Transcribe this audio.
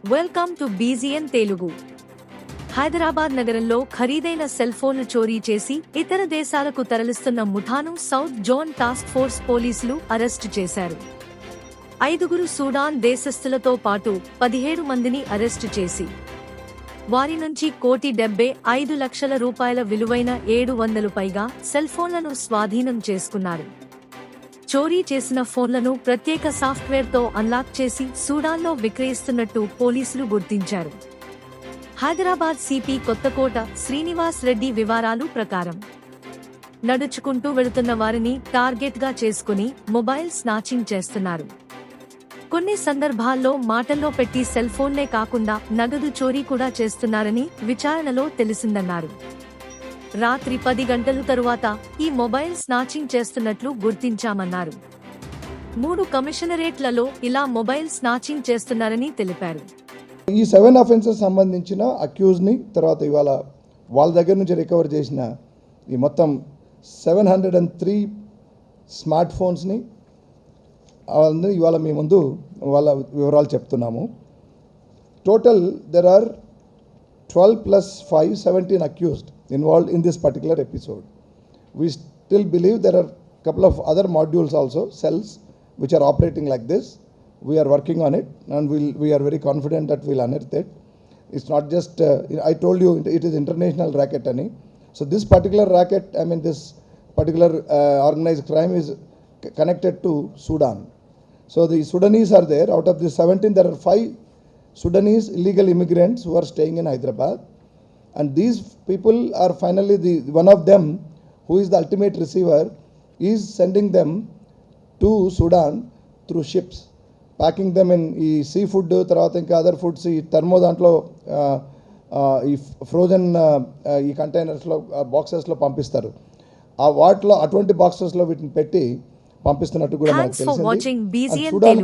Welcome to బీజీఎన్ Telugu. Hyderabad నగరంలో ఖరీదైన cell ఫోన్లు చోరీ చేసి ఇతర దేశాలకు తరలిస్తున్న ముఠాను సౌత్ జోన్ టాస్క్ ఫోర్స్ పోలీసులు అరెస్టు చేశారు. 5 సూడాన్ దేశస్థులతో పాటు 17 మందిని అరెస్టు చేసి వారి నుంచి ₹1,75,00,000 విలువైన 700 పైగా సెల్ ఫోన్లను స్వాధీనం చేసుకున్నారు. చోరీ చేసిన ఫోన్లను ప్రత్యేక సాఫ్ట్వేర్తో అన్లాక్ చేసి సూడాన్లో విక్రయిస్తున్నట్టు పోలీసులు గుర్తించారు. హైదరాబాద్ సిపి కొత్తకోట శ్రీనివాస్ రెడ్డి వివరాలు ప్రకారం నడుచుకుంటూ వెళుతున్న వారిని టార్గెట్గా చేసుకుని మొబైల్ స్నాచింగ్ చేస్తున్నారు. కొన్ని సందర్భాల్లో మాటల్లో పెట్టి సెల్ ఫోన్లే కాకుండా నగదు చోరీ కూడా చేస్తున్నారని విచారణలో తెలిసిందన్నారు. రాత్రి 10 గంటల తరువాత ఈ మొబైల్ స్నాచింగ్ చేస్తున్నట్లు గుర్తించామన్నారు. 3 కమిషనరేట్లలో ఇలా మొబైల్ స్నాచింగ్ చేస్తున్నారని తెలిపారు. ఈ 7 అఫెన్సెస్ సంబంధించిన అక్యూజ్ని తర్వాత ఇవాళ వాళ్ళ దగ్గర నుంచి రికవర్ చేసిన ఈ మొత్తం 703 స్మార్ట్ ఫోన్స్ని ఇవాళ మీ ముందు వాళ్ళ వివరాలు చెప్తున్నాము. Total there are 12 + 5 17 accused involved in this particular episode. We still believe there are a couple of other modules also, cells, which are operating like this. We are working on it and we are very confident that we'll unearth it. It's not just, I told you it is international racket. So this particular racket, this particular organized crime is connected to Sudan. So the Sudanese are there. Out of the 17, there are 5 Sudanese illegal immigrants who are staying in Hyderabad, and these people are finally one of them who is the ultimate receiver is sending them to Sudan through ships, packing them in seafood tarvata inka other foods thermo dantlo frozen containers lo boxes lo pampistaru. Aa vaatlo aటువంటి boxes lo వీటిని పెట్టి పంపిస్తున్నట్టు కూడా మనకు తెలిసింది. Sudan